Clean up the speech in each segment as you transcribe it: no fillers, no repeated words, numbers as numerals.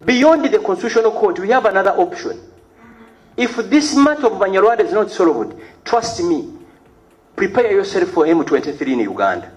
Beyond the Constitutional Court, we have another option. If this matter of Banyarwanda is not solved, trust me, prepare yourself for M23 in Uganda.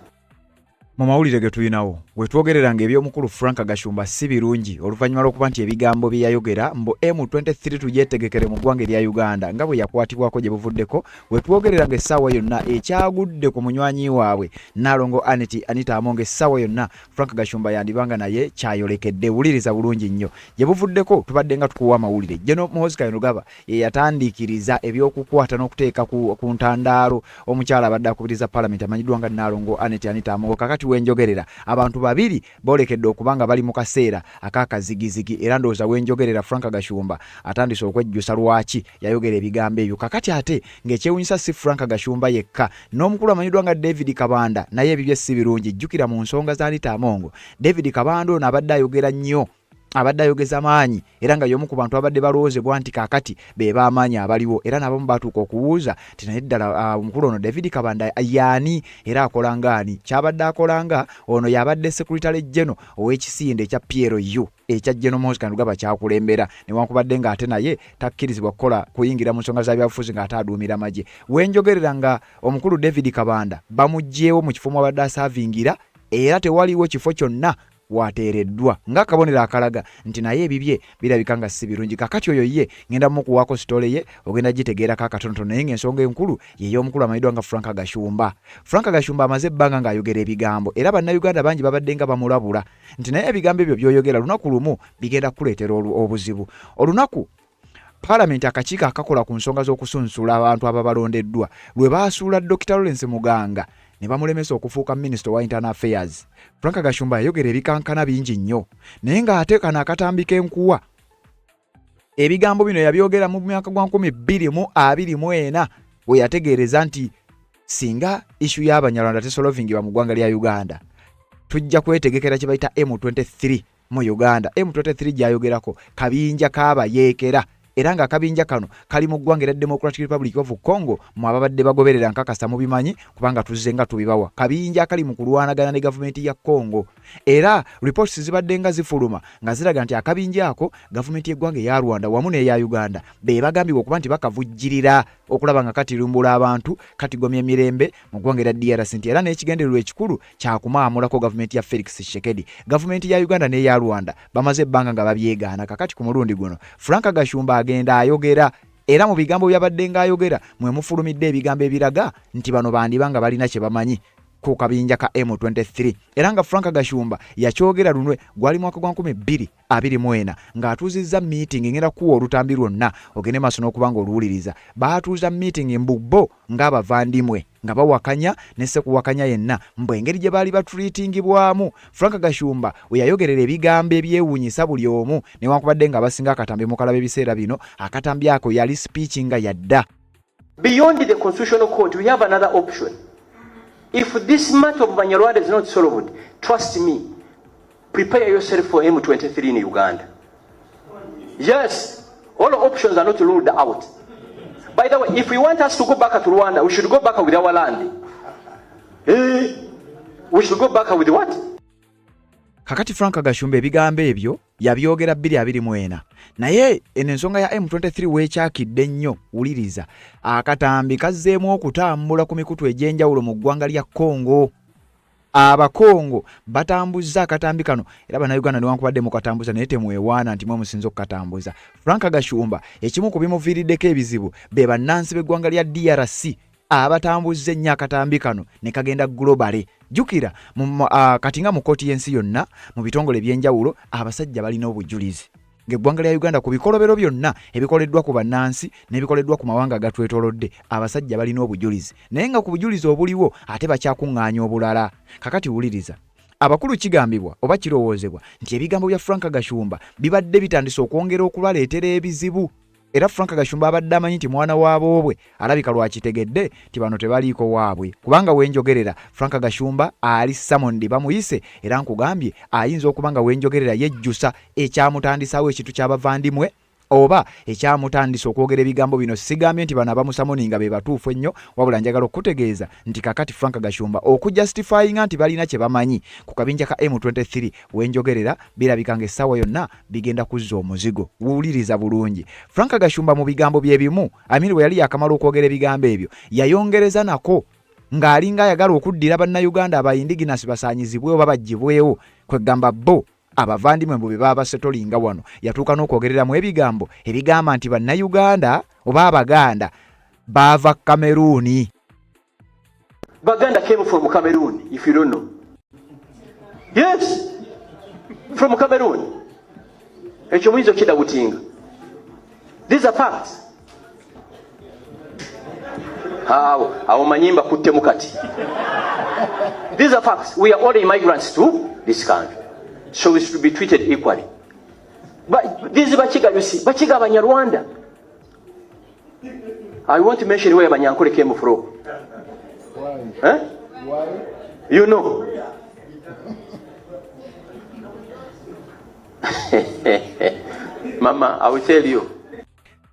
Mu mawulire ge tulinawo wetwogereranga eby'omukulu Frank Gashumba si birungi oluvannyuma lw'okuba nti ebigambo bye yayogera mbu M23 tugyetegekere mu ggwanga erya Uganda nga bwe yakwatibwako gye buvuddeko wetwogereranga essaawa yonna ekyagudde ku munywanyi waabwe Nnaalongo Anita Among essaawa yonna Frank Gashumba yandibanga naye kyayolekedde. Wuliriza bulungi nnyo gye buvuddeko tubadde nga tukuwa amawulire. Jeno Muhoozi Kainerugaba ye yatandiikiriza ebyokukwata n'okuteeka ku ntandaalo omukyala abadde akubiriza Parliament amanyiddwa nga Nnaalongo Anita Among. Kakati wenjogerera abantu babiri bolekedde okubanga bali mu kaseera akakazigizigi era ndowooza wenjogerera Frank Gashumba atandise okwejjusa lwaki yayogera ebigambo ebyo. Kakati ate ng'ekyewunyisa si Frank Gashumba yekka n'omukulu amanyiddwa nga David Kabanda naye ebibye si birungi. Jjukira mu nsonga za Anita Among David Kabanda ono abadde ayogera nnyo abadde ayogeza maanyi era nga y'omu ku bantu abadde balowoozebwa nti kaakati be b'amaanyi abaliwo era n'abamu baatuuka okubuuza ti naye ddala omukulu ono David Kabanda yaani era akola ngaani. Kyabadde akolanga ono yabadde Secretary General ow'ekisinde ekya PLU ekya General Muhoozi Kainerugaba kyakulembera newankubadde ng'ate naye takkirizibwa kukola kuyingira mu nsonga za byabufuzi ng'ate aduumira magye. Wenjogerera nga omukulu David Kabanda bamuggyeewo mu kifo mwabadde asaavingira era tewaliwo kifo kyonna wateereddwa nga kabonera akalaga nti naye ebibye birabika nga si birungi. Kakati oyo ye ngenda mukuwaako sitole ye ogenda gitegeerako akatonotono naye ng'ensonga enkulu y'ey'omukulu amanyiddwa nga Frank Gashumba. Frank Gashumba amaze ebbanga ng'ayogera ebigambo era bannayuganda bangi babadde nga bamulabula nti naye ebigambo ebyo by'oyogera lunaku lumu bigenda kuleetera obuzibu. Olunaku Parliament akakiiko akakola ku nsonga z'okusunsula abantu ababalondeddwa lwe baasuula Dr. Lawrence Muganga ne bamulemesa okufuuka Minister wa Internal Affairs. Frank Gashumba yayogera ebikankana bingi nnyo naye ng'ate kano akatambi k'enkuwa ebigambo bino yabyogera mu myaka gwa 2024 we yategeereza nti singa issue y'Abanyarwanda tesolovingibwa mu ggwanga lya Uganda tujja kwetegekera kye bayita M23 mu Uganda. M23 gyayogerako kabinja k'abayeekera era nga akabinja kano kali mu ggwanga erya Democratic Republic of Congo mu ababadde bagoberera nkakasa mu bimanyi kubanga tuzze nga tubibawa. Kabinja kali mu kulwanagana ne gavumenti ya Congo era reports zibadde nga zifuluma nga ziraga nti akabinja ako gavumenti y'eggwanga eya Rwanda wamu n'eya Uganda be bagambibwa okuba nti bakavujjirira okulaba nga katirumbula abantu katigomya emirembe mu ggwanga erya DRC nti era n'ekigendererwa ekikulu kyakumaamulako gavumenti ya Felix Tshisekedi. Gavumenti ya Uganda n'eya Rwanda bamaze ebbanga nga babyegaana. Kakati ku mulundi guno Frank Gashumba agenda ayogera era mu bigambo byabadde ng'ayogera mwe mufulumidde ebigambo ebiraga nti bano bandibanga balina kye bamanyi ku kabinja ka M23 era nga Frank Gashumba yakyogera lunwe gwali mwaka gwa 2024 ng'atuuzizza meeting ngenda kuwa olutambi lwonna ogende maaso n'okubanga oluwuliriza. Baatuuza meeting mbubbo ng'abavandimwe nga bawakanya nesse kuwakanya yenna mbwe engeri gye baali batreatingibwamu. Frank Gashumba we yayogerera ebigambo ebyewuunyisa buli omu newankubadde nga abasinga akatambi mukalaba ebiseera bino akatambi ako yali speech nga yadda. Beyond the Constitutional Court, we have another option. If this matter of Banyarwanda is not solved, trust me, prepare yourself for M23 in Uganda. Yes, all options are not ruled out. By the way, if we want us to go back to Rwanda, we should go back with our land. We should go back with what? Kakati Frank Gashumba ebigambo ebyo yabyogera 2024 naye ensonga ya M23 weekyakidde nnyo. Wuliriza akatambi kazzeemu okutambula ku mikutu egy'enjawulo mu ggwanga lya Congo. Abakongo batambuzza akatambi kano era bannayuganda newankubadde mukatambuza naye temwewaana nti mwe musinza okukatambuza. Frank Gashumba ekimu ku bimuviiriddeko ebizibu be bannansi b'eggwanga lya DRC abatambuzza ennyo akatambi kano ne kagenda globally. Jukira kati nga mu kooti y'ensi yonna mu bitongole ebyenjawulo abasajja balina obujulizi ng'eggwanga lya Uganda ku bikolobero byonna ebikoleddwa ku bannansi n'ebikoleddwa ku mawanga agatwetolodde abasajja balina obujulizi naye nga ku bujulizi obuliwo ate bakyakuŋŋaanya obulala. Kakati wuliriza abakulu kigambibwa oba kirowoozebwa nti ebigambo bya Frank Gashumba bibadde bitandise okwongera okulwaleetera ebizibu era Frank Gashumba abadde amanyi nti mwana waabwe alabika lwakitegedde ti bano tebaliiko waabwe kubanga wenjogerera Frank Gashumba ali Summoned bamuyise era nkugambye ayinza okubanga wenjogerera yejjusa ekyamutandisaawo ekitu ky'abavandimwe oba ekyamutandisa okwogera ebigambo bino. Sigambye nti bano abamusamoninga be batuufu ennyo, wabula njagala okutegeeza nti kakati Frank Gashumba okujustifyinga nti balina kye bamanyi ku kabinja ka M23 wenjogerera birabika ng'essaawa yonna bigenda kuzza omuzigo. Wuuliriza bulungi. Frank Gashumba mu bigambo bye bimu, Amini bwe yali yakamala okwogera ebigambo ebyo, yayongereza nako ng'alinga ayagala okuddira bannayuganda abayindiginasi basaanyizibwewo babaggyibwewo, kwegamba bo abavandimwe mbu be baba setolinga wano. Yatuuka n'okwogereramu ebigambo ebigamba nti bannayuganda oba abaganda baava Cameroon. Baganda came from Cameroon, if you don't know. Yes, from Cameroon. Ekyo muyinza okidda butinga. These are facts. Awo manyimba kuttemu kati. These are facts. We are all immigrants to this country, so we should be treated equally. But these Bachiga, you see, Bachiga Banyarwanda. I want to mention where Banyankole came from. Why? Huh? Why? You know. Mama, I will tell you.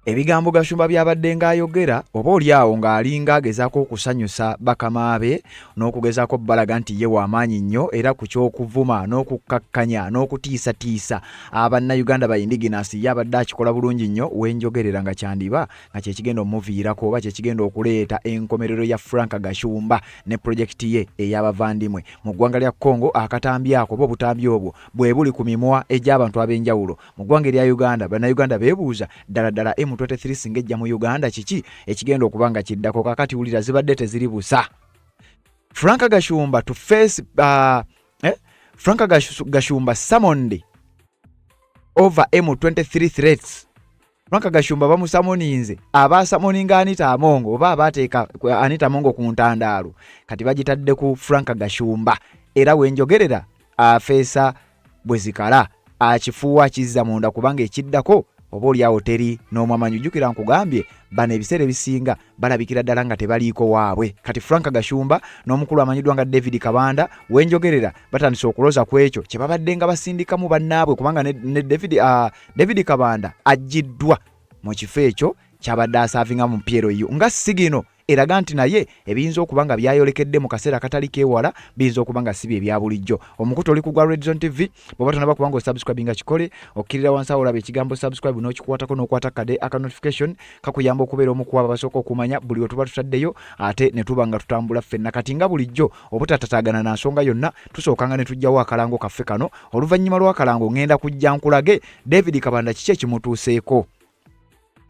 Ebigambo Gashumba byabadde ng'ayogera oba oli awo ng'alinga agezaako okusanyusa bakama be n'okugezaako balaga nti ye w'amaanyi nnyo era ku ky'okuvuma n'okukkakkanya n'okutiisatiisa abannayuganda bayindiginasi yabadde akikola bulungi nnyo. Wenjogerera nga kyandiba nga kyekigenda omuviirako oba kyekigenda okuleeta enkomerero ya Frank Gashumba ne projekiti ye ey'abavandimwe mu ggwanga lya Congo. Akatambi ako oba obutambi obwo bwe buli ku mimwa egy'abantu ab'enjawulo mu ggwanga erya Uganda. Bannayuganda beebuuza ddala M23 singa ejja mu Uganda kiki ekigenda okuba nga kiddako. Kakati wulira zibadde teziri busa. Frank Gashumba to face Frank Gashumba summoned over M23 threats. Frank Gashumba bamusamoninze abasamoninga Anita Amongo oba abateeka Anita Amongo ku ntandaalo kati bagitadde ku Frank Gashumba. Era wenjogerera afeesa bwezikala akifuuwa kizza munda kubanga ekiddako oba oli awo teri n'omwamanyi. Jjukira nkugambye bano ebiseera ebisinga balabikira ddala nga tebaliiko waabwe. Kati Frank Gashumba n'omukulu amanyiddwa nga David Kabanda wenjogerera batandise okuloza ku ekyo kye babadde nga basindikamu bannaabwe kubanga ne David Kabanda aggiddwa mu kifo ekyo kyabadde asaavinga mu Piero yu nga sigino eraga nti naye ebiyinza okuba nga byayolekedde mu kaseera katali keewala biyinza okuba nga si bye bya bulijjo. Omukutu oli ku gwa Red Zone TV bw'oba tonaba kuba nga osubscribinga kikole okkirira wansi awo olaba ekigambo subscribe n'okikwatako n'okwata kade aka notification kakuyamba okubeera omu ku abo abasooka okumanya buli we tuba tutaddeyo ate ne tuba nga tutambula ffenna. Kati nga bulijjo obutatataagana na nsonga yonna tusookanga ne tujjawo akalango kaffe kano. Oluvannyuma lw'akalango ngenda kujja nkulage David Kabanda kiki ekimutuuseeko.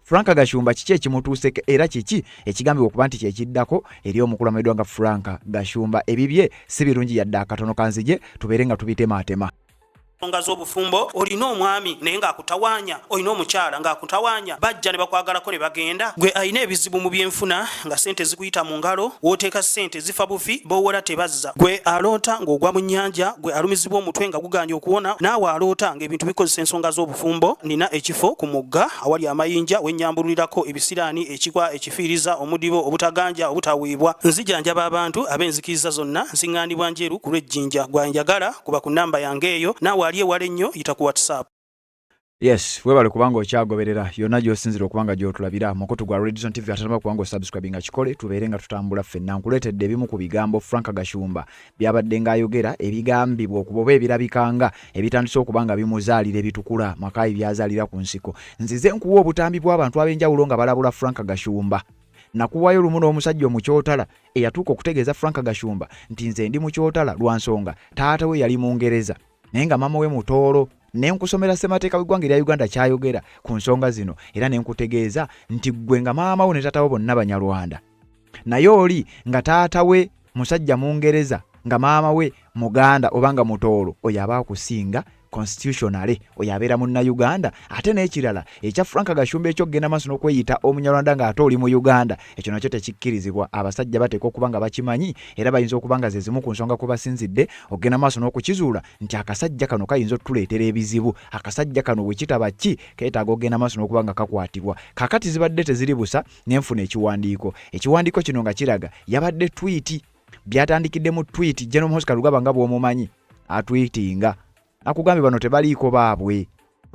Frank Gashumba kiki ekimutuuseko era kiki ekigambibwa okuba nti kyekiddako eri omukulu amanyiddwa nga Frank Gashumba. Ebibye si birungi yadde akatono kanzije tubeere nga tubitematema. Nsonga z'obufumbo olina omwami naye ng'akutawaanya, olina omukyala ng'akutawaanya, bajja ne bakwagalako ne bagenda. Gwe alina ebizibu mu byenfuna nga ssente zikuyita mu ngalo, w'oteeka ssente zifa bufi b'owola tebazza. Gwe aloota ng'ogwa mu nnyanja, gwe alumizibwa omutwe nga guganja okuwona, naawe aloota ng'ebintu bikozesa ensonga z'obufumbo. Nina ekifo ku mugga awali amayinja wennyambululirako ebisiraani, ekigwa, ekifiiriza, omudibo, obutaganja, obutaweebwa. Nzijanjaba abantu ab'enzikiriza zonna, nsiŋŋaanibwa njeru ku lw'ejjinja. Gwanjagala kuba ku nnamba yange eyo, naawe aliye wale nnyo yita ku WhatsApp. Yes, webale kubanga okyagoberera yonna gy'osinzira okubanga gy'otulabira mukutu gwa Red Zone TV atanaba kubanga osubscribinga kikole tubeere nga tutambula ffenna. Nkuleetedde ebimu ku bigambo Frank Gashumba byabadde ng'ayogera ebigambibwa okuba oba ebirabikanga ebitandise okubanga bimuzaalira ebitukula makayi byazaalira ku nsiko. Nzize nkuwa obutambi bw'abantu ab'enjawulo nga balabula Frank Gashumba. Nakuwayo lumu n'omusajja omukyotala eyatuuka okutegeeza Frank Gashumba nti nze ndi mukyotala lwa nsonga taata we yali Mungereza naye nga mama we Mutoolo. Ne nkusomera ssemateeka w'eggwanga erya Uganda kyayogera ku nsonga zino era ne nkutegeeza nti ggwe nga maama wo ne taata wo bonna Banyarwanda, naye oli nga taata we musajja Mungereza nga maama we Muganda oba nga Mutoolo, oyo aba akusinga constitutionally, oyo abeera Munnayuganda. Ate n'ekirala ekya Frank Gashumba ekyokgenda maaso n'okweyita Omunyarwanda ng'ate oli mu Uganda, ekyo nakyo tekikkirizibwa. Abasajja bateeka okuba nga bakimanyi era bayinza okuba nga ze zimu ku nsonga kwe basinzidde okgenda maaso n'okukizuula nti akasajja kano kayinza otuleetera ebizibu, akasajja kano bwe kitaba ki keetaaga okgenda maaso n'okuba nga kakwatibwa. Kaakati zibadde teziri busa n'enfuna ekiwandiiko kino nga kiraga yabadde tweet. Byatandikidde mu tweet General Mosca Lugaba nga bw'omumanyi atweetinga akugambye bano tebaliiko baabwe.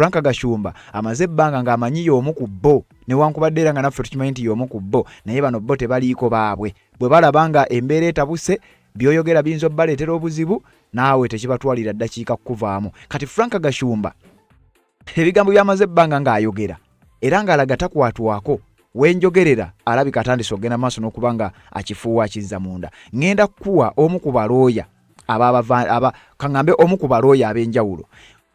Frank Gashumba amaze ebbanga ng'amanyi y'omu ku bo newankubadde era nga naffe tukimanyi nti y'omu ku bo naye bano bo tebaliiko baabwe bwe balaba nga embeera etabuse byoyogera biyinza obbaleetera obuzibu naawe tekibatwalira ddakiika kukuvaamu kati Frank Gashumba ebigambo byamaze ebbanga ng'ayogera era ng'alaga takwatwako wenjogerera alabika atandise okugenda maaso n'okuba nga akifuuwa akizza munda ngenda kukuwa omu ku balooya kaŋŋambe omu ku balooya ab'enjawulo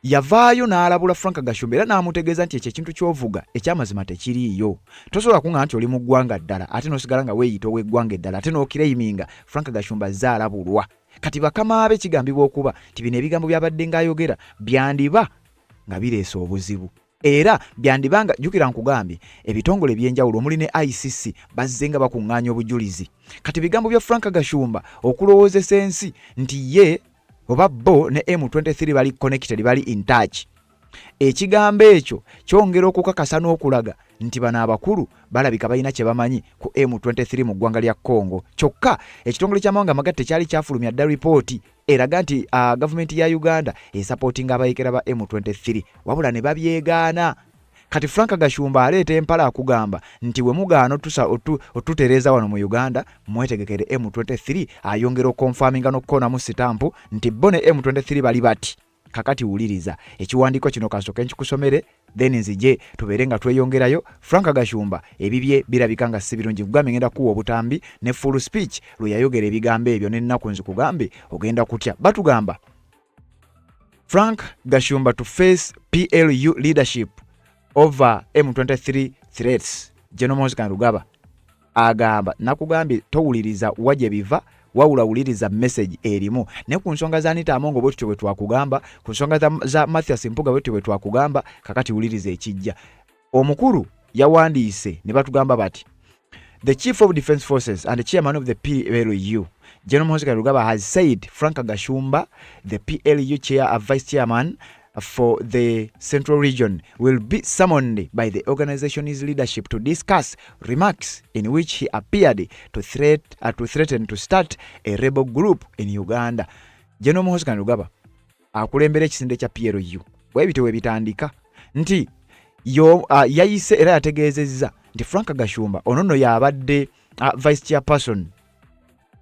yavaayo n'alabula Frank Gashumba era n'amutegeeza nti ekyo ekintu ky'ovuga ekyamazima tekiriiyo tosobola kuŋŋamba nti oli mu ggwanga ddala ate n'osigala nga weeyita ow'eggwanga eddala ate n'okireyiminga Frank Gashumba azze alabulwa kati bakama be kigambibwa okuba nti bino ebigambo byabadde ng'ayogera byandiba nga bireese obuzibu era byandibanga jukira nkugambye ebitongole by'enjawulo omuli ne ICC bazze nga bakuŋŋaanya obujulizi kati bigambo bya Frank Gashumba okulowoozesa ensi nti ye oba bo ne M23 bali connected bali in touch ekigambo ekyo kyongera okukakasa n'okulaga nti bano abakulu balabika balina kye bamanyi ku M23 mu ggwanga lya Congo kyokka ekitongole ky'amawanga amagatte kyali kyafulumya dda ripooti eraga nti gavumenti ya Uganda esupportinga abayekera ba M23 wabula ne babyegaana kati Frank Gashumba aleeta empala akugamba nti we mugaano otutereeza wano mu Uganda mwetegekere M23 ayongera okonfaminga n'okukoonamu sitampu nti bo ne M23 bali bati kakati wuliriza ekiwandiiko kino kasooka nkikusomere then nzije tubeere nga tweyongerayo Frank Gashumba ebibye birabika nga si birungi kugambe ngenda kuwa obutambi ne full speech lwe yayogera ebigambo ebyo n'ennaku nzikugambe ogenda kutya batugamba Frank Gashumba to face PLU leadership over M23 threats General Moses Kainerugaba agamba nakugambye towuliriza wajje biva wawula wuliriza message erimu ne ku nsonga za Anita Amongo bwe tutwe twakugamba ku nsonga za Mathias Mpuga bwe tutwe twakugamba kakati wuliriza ekijja omukuru yawandiise ne batugamba bati the Chief of Defence Forces and the Chairman of the PLU General Moses Kainerugaba has said Frank Gashumba the PLU chair and vice chairman for the Central Region will be summoned by the organization's leadership to discuss remarks in which he appeared to threaten to start a rebel group in Uganda. General Moses Kainerugaba akulembera ekisinde kya PLU bwebitewe bitandika nti yayise era yategeezezza nti Frank Gashumba onono yabadde vice chairperson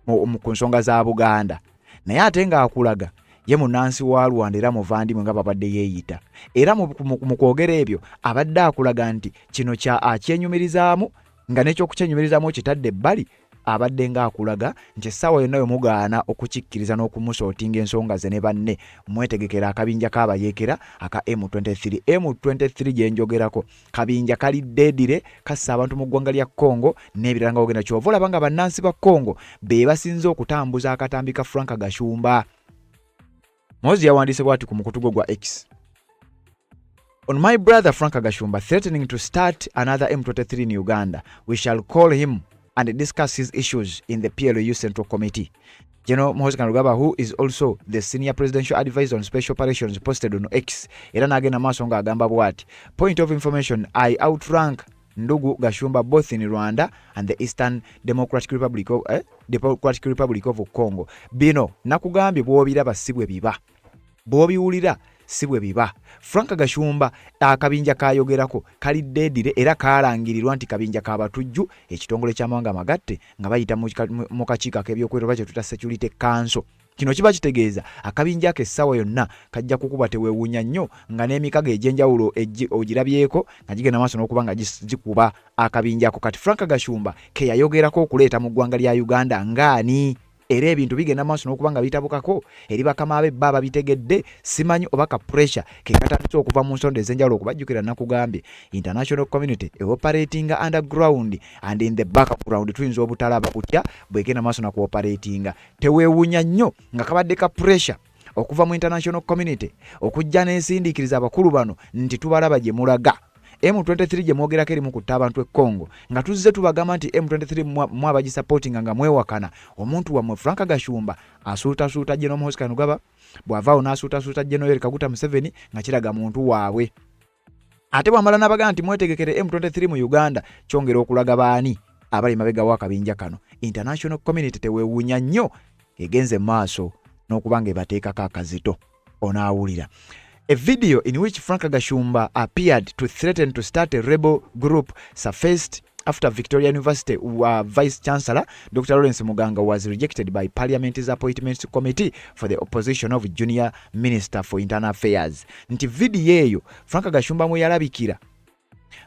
mu nsonga za Buganda naye ate nga akulaga ye munansi wa Rwanda era muvandi nga babadde yeeyita era mu kwogera ebyo abadde akulaga nti kino kya akyenyumirizaamu nga n'ekyo kukyenyumirizaamu kitadde ebbali abadde nga akulaga nti essaawa yonna yo mugaana okukikkiriza n'okumusootinga ensonga ze ne banne mwetegekera akabinja k'abayeekera aka M23 gye njogerako kabinja kali deedire kassa abantu mu ggwanga lya Congo n'ebirala nga ogenda kyova olaba nga bannansi ba Congo be basinze okutambuza akatambi ka Frank Gashumba. Mozi yawandiise bw'ati ku mukutu gwe gwa X. On my brother Frank Gashumba threatening to start another M23 in Uganda, we shall call him and discuss his issues in the PLU Central Committee. General Moses Kainerugaba, who is also the senior presidential advisor on special operations, posted on X. Era nagenda maaso nga agamba bw'ati. Point of information, I outrank Ndugu Gashumba both in Rwanda and the Eastern Democratic Republic of Congo. Bino nakugambye bw'obiraba si bwe biba. Bw'obiwulira si bwe biba. Frank Gashumba akabinja kayogerako kali deedire era kalangirirwa nti kabinja kabatujju ekitongole ky'amawanga amagatte nga bayita mu kakiiko ak'ebyokwerinda kye tuta Security Council. Kino kiba kitegeeza akabinja ke essaawa yonna kajja kukuba teweewuunya nnyo nga n'emikago egy'enjawulo ogirabyeko nga gigenda maaso n'okuba nga gikuba akabinjako. Kati Frank Gashumba ke yayogerako okuleeta mu ggwanga lya Uganda ngaani era ebintu bigenda maaso n'okuba nga bitabukako eri bakama abe baba bitegedde simanyi oba ka pressure ke katandise okuva mu nsonda ez'enjawulo okubajjukira nakugambye international community operating underground and in the background tuyinza obutalaba kutya bwegenda maaso na cooperating teweewuunya nnyo nga kabadde ka pressure okuva mu international community okujja n'ensindiikiriza abakulu bano nti tubalaba gye mulaga M23 gye mwogerako eri mu kutta abantu e Congo nga tuzze tubagamba nti M23 mwabagisupportinga nga mwewakana omuntu wammwe Frank Gashumba asuutasuuta General Moses Kainerugaba bw'avaawo n'asuutasuuta General Kaguta Museveni nga kiraga muntu waabwe ate bw'amala n'abagamba nti mwetegekere M23 mu Uganda kyongera okulaga baani abali mabega w'akabinja kano. International community teweewuunya nnyo egenze maaso n'okuba nga ebateekako akazito onaawulira. A video in which Frank Gashumba appeared to threaten to start a rebel group surfaced after Victoria University Vice Chancellor Dr. Lawrence Muganga was rejected by Parliament's Appointments Committee for the opposition of Junior Minister for Internal Affairs. Nti video eyo Frank Gashumba mwe yalabikira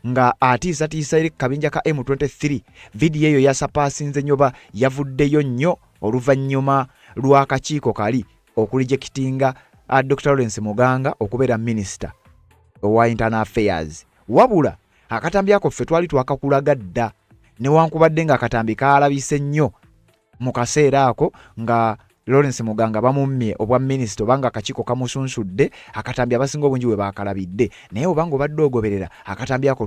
nga atiisa eri kabinja ka M23. Video eyo yasapasinze nyoba yavuddeyo nnyo oluvannyuma lw'akakiiko kali okurijectinga Dr. Lawrence Muganga okubeera Minister wa Internal Affairs. Wabula akatambi ako ffe twali twakakulaga dda newankubadde nga akatambi kaalabise nnyo mu kaseera ako nga Lawrence Muganga bamummye obwa minisita obanga akakiiko kamusunsudde, akatambi abasinga obungi bwe baakalabidde. Naye obanga obadde ogoberera akatambi ako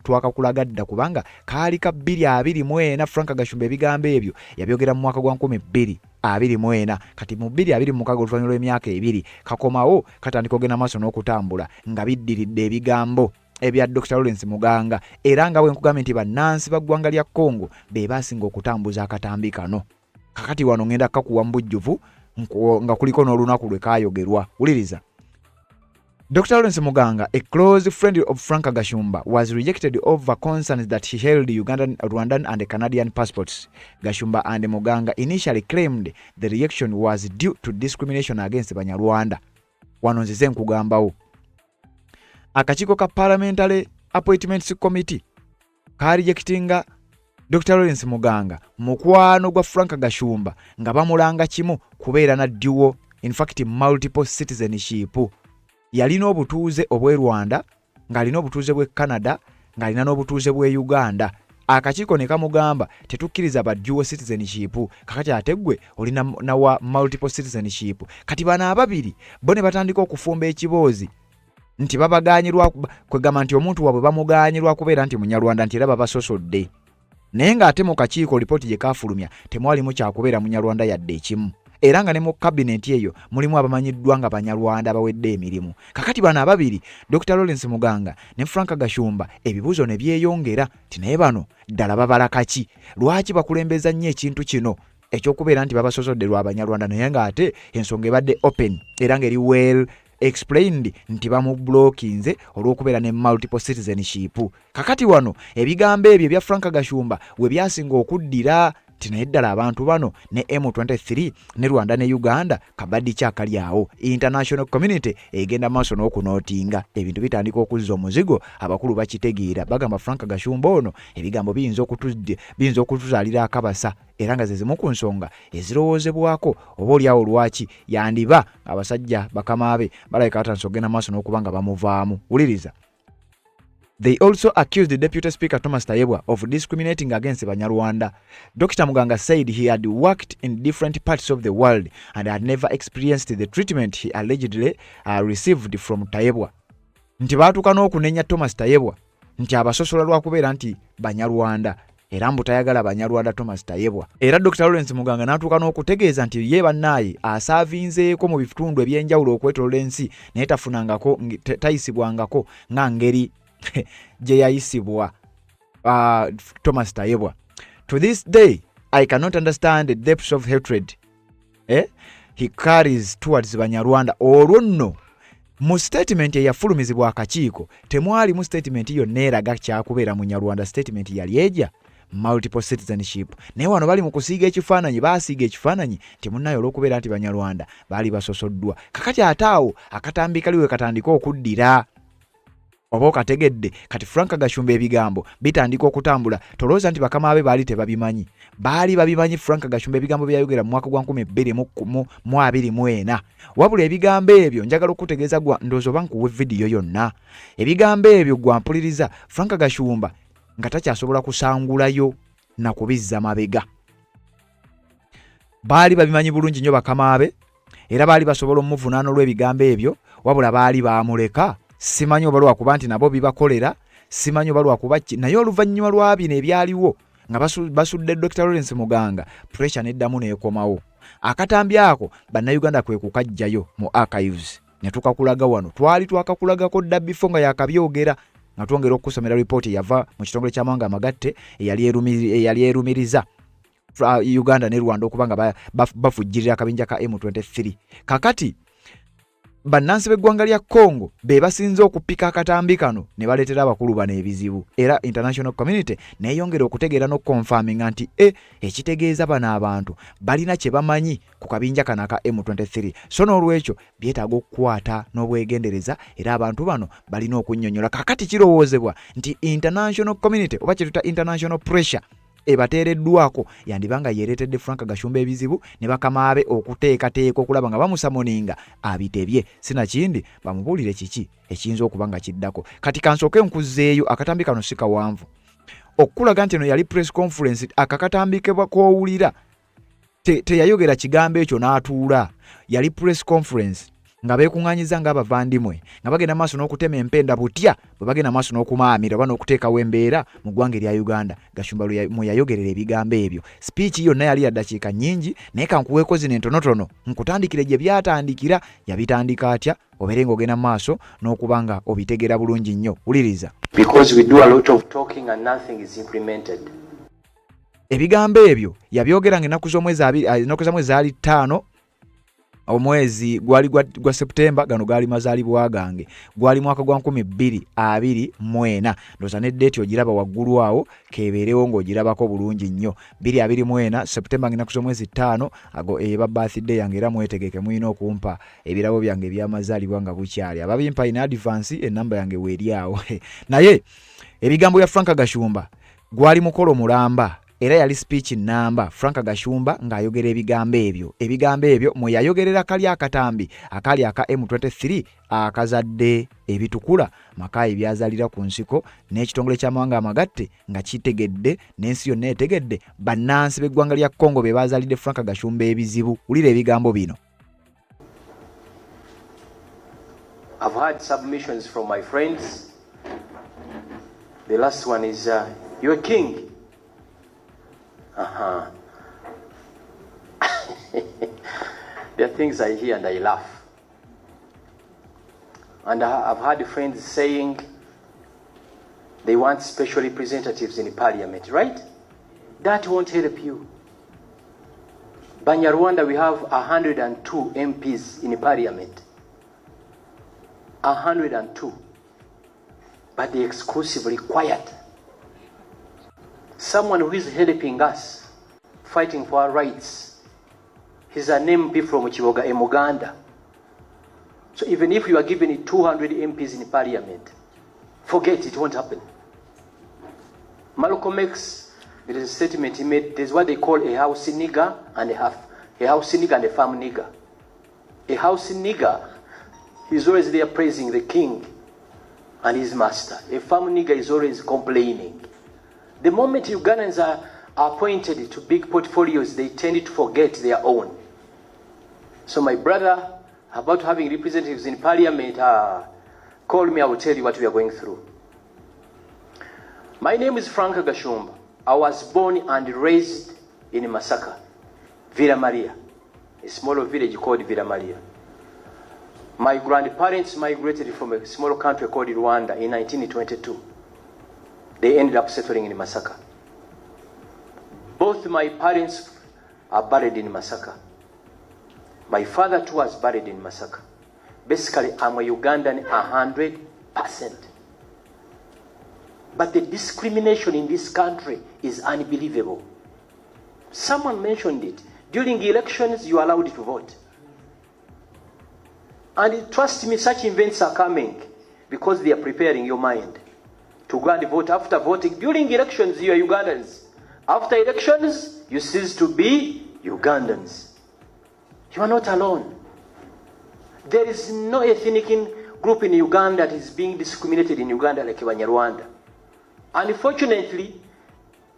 twakakulaga dda kubanga kaali ka 2024. Frank Gashumba ebigambo ebyo yabyogera mu mwaka gwa 2024. Kati mu 2026 oluvannyuma lw'emyaka ebiri kakomawo katandika ogenda maaso n'okutambula nga biddiridde ebigambo ebya Dr. Lawrence Muganga, era nga bwe nkugambye nti bannansi baggwanga lya Congo be baasinga okutambuza akatambi kano. Kakati wano ngenda kakuwa mbujjuvu nga kuliko n'olunaku lwe kaayogerwa. Wuliriza. Dr. Lawrence Muganga, a close friend of Frank Gashumba, was rejected over concerns that he held Ugandan, Rwandan and Canadian passports. Gashumba and Muganga initially claimed the reaction was due to discrimination against Banyarwanda. Wano nzize nkugambawo. Akakiiko ka Parliamentary Appointments Committee karijectinga Dr. Lawrence Muganga mukwano gwa Frank Gashumba nga bamulanga kimu kubeera na dual, in fact multiple citizenship. Yalina obutuuze obwe Rwanda, ng'alina obutuuze bwe Canada, ng'alina n'obutuuze bwe Uganda. Akakiiko ne kamugamba tetukkiriza ba dual citizenship, kakati ate gwe olina nawa multiple citizenship. Kati bana ababiri bo ne batandika okufumba ekiboozi nti babaganyirwa kwegamba nti omuntu wabwe bamuganyirwa kubeera nti Munyarwanda nti era babasosodde. Naye ng'ate mu kakiiko lipooti gye kaafulumya temwalimu kyakubeera Munyarwanda yadde ekimu. Era nga ne mu kabineti eyo mulimu abamanyiddwa nga Banyarwanda bawedde emirimu. Kakati bano ababiri, Dr. Lawrence Muganga ne Frank Gashumba, ebibuuzo ne byeyongera ti naye bano ddala babala kaki? Lwaki bakulembeza nnyo ekintu kino ekyokubeera nti babasosodde lwa Banyarwanda? Naye ng'ate ensonga ebadde open era ng'eri well explained nti bamublokinze olw'okubeera ne multiple citizenship. Kakati wano ebigambo ebyo ebya Frank Gashumba we byasinga okuddira ti naye ddala abantu bano ne M23 ne Rwanda ne Uganda kabaddi kyakali awo. International community egenda maaso n'okunootinga ebintu bitandika okuzza omuzigo, abakulu bakitegeera bagamba Frank Gashumba ono ebigambo biyinza okutuzaalira akabasa era nga ze zimu ku nsonga ezirowoozebwako oba oliawo lwaki yandiba abasajja bakamaabe balabika batandise okugenda maaso n'okuba nga bamuvaamu. Wuliriza. They also accused the Deputy Speaker Thomas Tayebwa of discriminating against Banyarwanda. Dr. Muganga said he had worked in different parts of the world and had never experienced the treatment he allegedly received from Tayebwa. Nti baatuuka n'okunenya Thomas Tayebwa nti abasosola lwakubeera nti Banyarwanda era mbu tayagala Banyarwanda Thomas Tayebwa. Era Dr. Lawrence Muganga n'atuuka n'okutegeeza nti ye bannaaye asaavinzeeko mu bitundu eby'enjawulo okwetooloola ensi naye tafunangako tayisibwangako nga ngeri gye yayisibwa Thomas Tayebwa. To this day, I cannot understand the depths of hatred he carries towards Banyarwanda. Olwo nno mu statement eyafulumizibwa akakiiko temwali mu statement yonna eraga kyakubeera Munyarwanda. Statement yali ejja multiple citizenship. Naye wano bali mu kusiiga ekifaananyi, baasiiga ekifaananyi nti munnayo olw'okubeera nti Banyarwanda baali basosoddwa. Kakati ate awo akatambi kaliwe katandika okuddira. Oba okategedde kati Frank Gashumba ebigambo bitandika okutambula. Tolooza nti bakama abe baali tebabimanyi. Baali babimanyi Frank Gashumba ebigambo byayogera mu mwaka gwa 2024. Wabula ebigambo ebyo njagala okutegeeza gwa ndowooza oba nkuwe vidiyo yonna. Ebigambo ebyo gwa mpuliriza Frank Gashumba nga takyasobola kusangulayo na kubizza mabega. Baali babimanyi bulungi nnyo bakama abe era baali basobola omuvunaano olw'ebigambo ebyo, wabula baali baamuleka. Simanyi oba lwakuba nti nabo bibakolera, simanyi oba lwakuba naye oluvannyuma lwa bino ebyaliwo nga basudde Dr. Lawrence Muganga, pressure neddamu neekomawo. Akatambi ako bannayuganda kwe kukajjayo mu archives ne tukakulaga wano. Twali twakakulagako dda bifo nga yakabyogera nga twongera okusomera ripooti yava mu kitongole ky'amawanga amagatte eyali erumiriza Uganda ne Rwanda okuba nga bafujjirira akabinja ka M23. Kakati bannansi b'eggwanga lya Congo be basinze okupika akatambi kano ne baleetera abakulu bano ebizibu. Era international community neeyongera okutegeera n'okukonfaminga nti ekitegeeza bano abantu balina kye bamanyi ku kabinja kano aka M23. So n'olwekyo byetaaga okukwata n'obwegendereza era abantu bano balina okunnyonnyola. Kakati kirowoozebwa nti international community oba kye tuta international pressure ebateereddwako yandibanga yeeretedde Frank Gashumba ebizibu ne bakamaabe okuteekateeka okulaba nga bamusamoninga abitebye. Sinakindi bamubuulire kiki ekiyinza okuba nga kiddako. Kati kansooke nkuzzeeyo akatambi kano si kawanvu okulaga nti eno yali press conference akakatambi ke bakoowulira teyayogera kigambo ekyo n'atuula. Yali press conference nga beekuŋŋaanyiza ng'abavandimwe nga bagenda maaso n'okutema empenda butya bwe bagenda maaso n'okumaamira oba n'okuteekawo embeera mu ggwanga erya Uganda. Gashumba mwe yayogerera ebigambo ebyo. Speech yonna yali ya ddakiika nnyingi naye kankuweeko zino entonotono nkutandikire gye byatandikira. Yabitandika atya obeere ng'ogenda maaso n'okuba nga obitegeera bulungi nnyo. Wuliriza. Because we do a lot of talking and nothing is implemented. Ebigambo ebyo yabyogera ng'ennaku z'omwezi zaali 5 omwezi gwali gwa Septemba, gano gali mazaalibwa gange, gwali mwaka gwa 2024. Ndoza ne date ogiraba waggulu awo kebeerewo ng'ogirabako bulungi nnyo. 2024 Septemba ngina kusomwezi 5 ago eba birthday yange era mwetegeke muyina okumpa ebirabo byange by'amazaalibwa nga bukyali. Ababimpa in advance enamba yange weeri awo. Naye ebigambo ya Frank Gashumba gwali mukolo mulamba. Era yali speech namba Frank Gashumba ng'ayogera ebigambo ebyo mwe yayogerera kali akatambi akali aka M23 akazadde ebitukula maka ebyazalira ku nsiko n'ekitongole ky'amawanga amagatte nga kitegedde n'ensi yonna etegedde bannansi b'eggwanga lya Congo be bazalidde Frank Gashumba ebizibu. Ulira ebigambo bino. I've had submissions from my friends. The last one is you're king. There are things I hear and I laugh. And I've had friends saying they want special representatives in the parliament, right? That won't help you. Banyarwanda, we have 102 MPs in the parliament. 102. But they're exclusively quiet. Someone who is helping us, fighting for our rights. He's an MP from Chiboga, Uganda. So even if you are given 200 MPs in parliament, forget it won't happen. Malcolm X, there is a statement he made. There's what they call a house nigger and a house nigger and a farm nigger. A house nigger, he's always there praising the king and his master. A farm nigger is always complaining. The moment Ugandans are appointed to big portfolios, they tend to forget their own. So my brother, about having representatives in parliament, call me, I will tell you what we are going through. My name is Frank Gashumba. I was born and raised in Masaka, Villa Maria, a small village called Villa Maria. My grandparents migrated from a small country called Rwanda in 1922. They ended up settling in Masaka. Both my parents are buried in Masaka. My father too was buried in Masaka. Basically, I'm a Ugandan 100%. But the discrimination in this country is unbelievable. Someone mentioned it. During elections, you are allowed to vote. And trust me, such events are coming because they are preparing your mind to go and vote. After voting, during elections, you are Ugandans. After elections, you cease to be Ugandans. You are not alone. There is no ethnic group in Uganda that is being discriminated in Uganda like Banyarwanda. Unfortunately,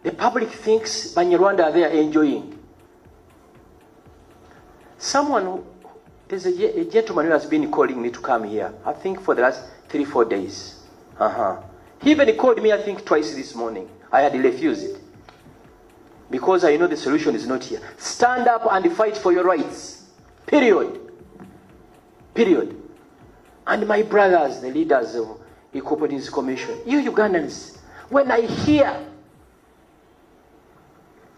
the public thinks Banyarwanda are there enjoying. There's a gentleman who has been calling me to come here, I think for the last 3-4 days. He even called me, I think, twice this morning. I had refused it. Because I know the solution is not here. Stand up and fight for your rights. Period. Period. And my brothers, the leaders of Equal Opportunities Commission, you Ugandans, when I hear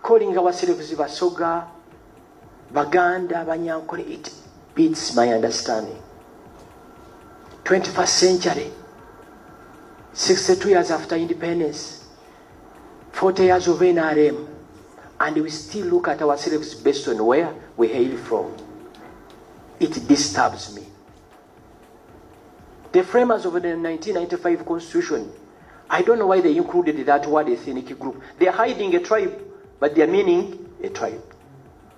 calling ourselves Basoga, Baganda, Banyankole, it beats my understanding. 21st century, 62 years after independence, 40 years of NRM, and we still look at ourselves based on where we hail from. It disturbs me. The framers of the 1995 Constitution, I don't know why they included that word ethnic group. They are hiding a tribe, but they are meaning a tribe.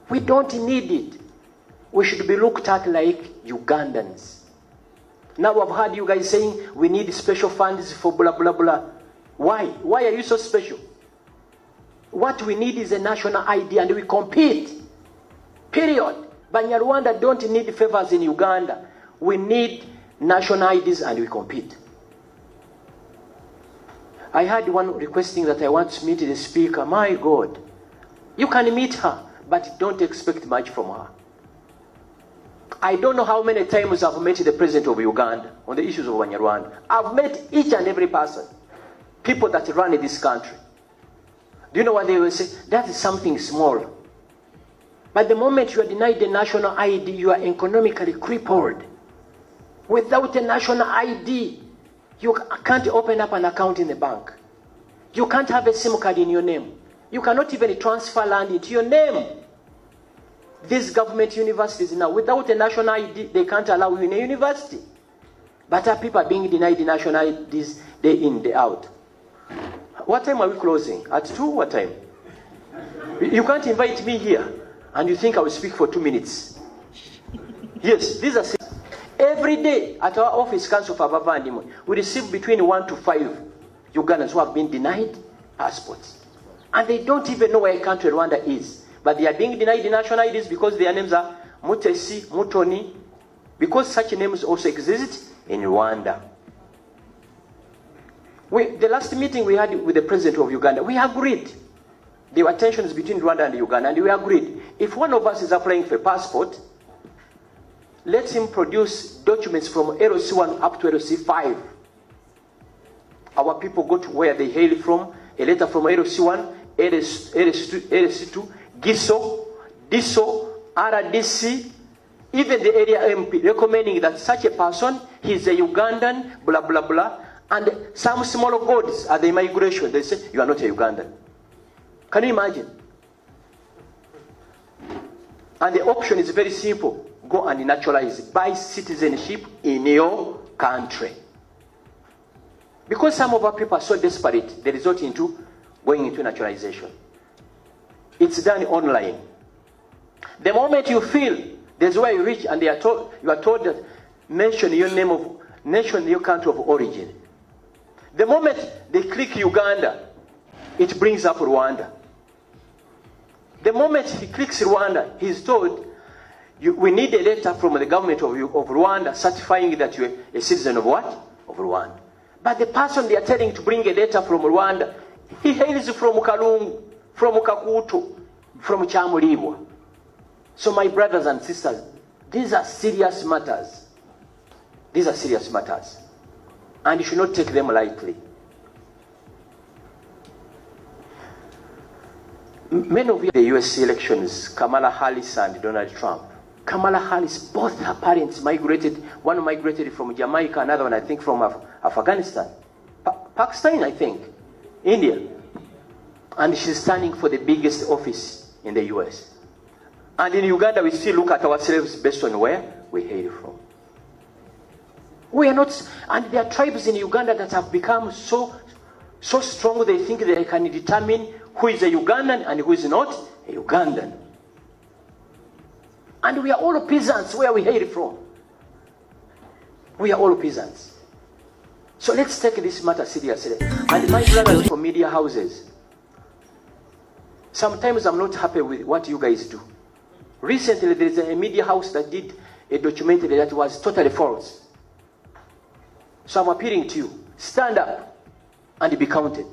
We don't need it. We should be looked at like Ugandans. Now I've heard you guys saying we need special funds for blah, blah, blah. Why? Why are you so special? What we need is a national ID and we compete. Period. Banyarwanda don't need favors in Uganda. We need national IDs and we compete. I had one requesting that I want to meet the speaker. My God. You can meet her, but don't expect much from her. I don't know how many times I've met the president of Uganda on the issues of Banyarwanda. I've met each and every person, people that run this country. Do you know what they will say? That is something small. But the moment you are denied the national ID, you are economically crippled. Without a national ID, you can't open up an account in the bank. You can't have a SIM card in your name. You cannot even transfer land into your name. These government universities now, without a national ID, they can't allow you in a university. But our people are being denied the national IDs day in, day out. What time are we closing? At 2? What time? You can't invite me here and you think I will speak for 2 minutes. Yes, these are every day at our office, Council for Abavandimwe, we receive between 1 to 5 Ugandans who have been denied passports. And they don't even know where country Rwanda is. But they are being denied the national IDs because their names are Mutesi, Mutoni, because such names also exist in Rwanda. The last meeting we had with the president of Uganda, we agreed. There were tensions between Rwanda and Uganda, and we agreed. If one of us is applying for a passport, let him produce documents from LC1 up to LC5. Our people go to where they hail from, a letter from LC1, LC2, GISO, DISO, RDC, even the area MP recommending that such a person, he's a Ugandan, blah, blah, blah. And some small gods at the immigration, they say, you are not a Ugandan. Can you imagine? And the option is very simple. Go and naturalize, buy citizenship in your country. Because some of our people are so desperate, they resort into going into naturalization. It's done online. The moment you feel there's where you reach and you are told that mention your country of origin. The moment they click Uganda, it brings up Rwanda. The moment he clicks Rwanda, he's told, we need a letter from the government of Rwanda certifying that you're a citizen of what? Of Rwanda. But the person they are telling to bring a letter from Rwanda, he hails from Kalungu, from Kakutu, from Chamulibwa. So my brothers and sisters, these are serious matters. These are serious matters. And you should not take them lightly. Many of you, the US elections, Kamala Harris and Donald Trump. Kamala Harris, both her parents migrated. One migrated from Jamaica, another one I think from Afghanistan. Pakistan, I think. India. And she's standing for the biggest office in the US. And in Uganda, we still look at ourselves based on where we hail from. We are not, and there are tribes in Uganda that have become so strong they think they can determine who is a Ugandan and who is not a Ugandan. And we are all peasants where we hail from. We are all peasants. So let's take this matter seriously. And my brothers from media houses, sometimes I'm not happy with what you guys do. Recently, there is a media house that did a documentary that was totally false. So I'm appealing to you. Stand up and be counted.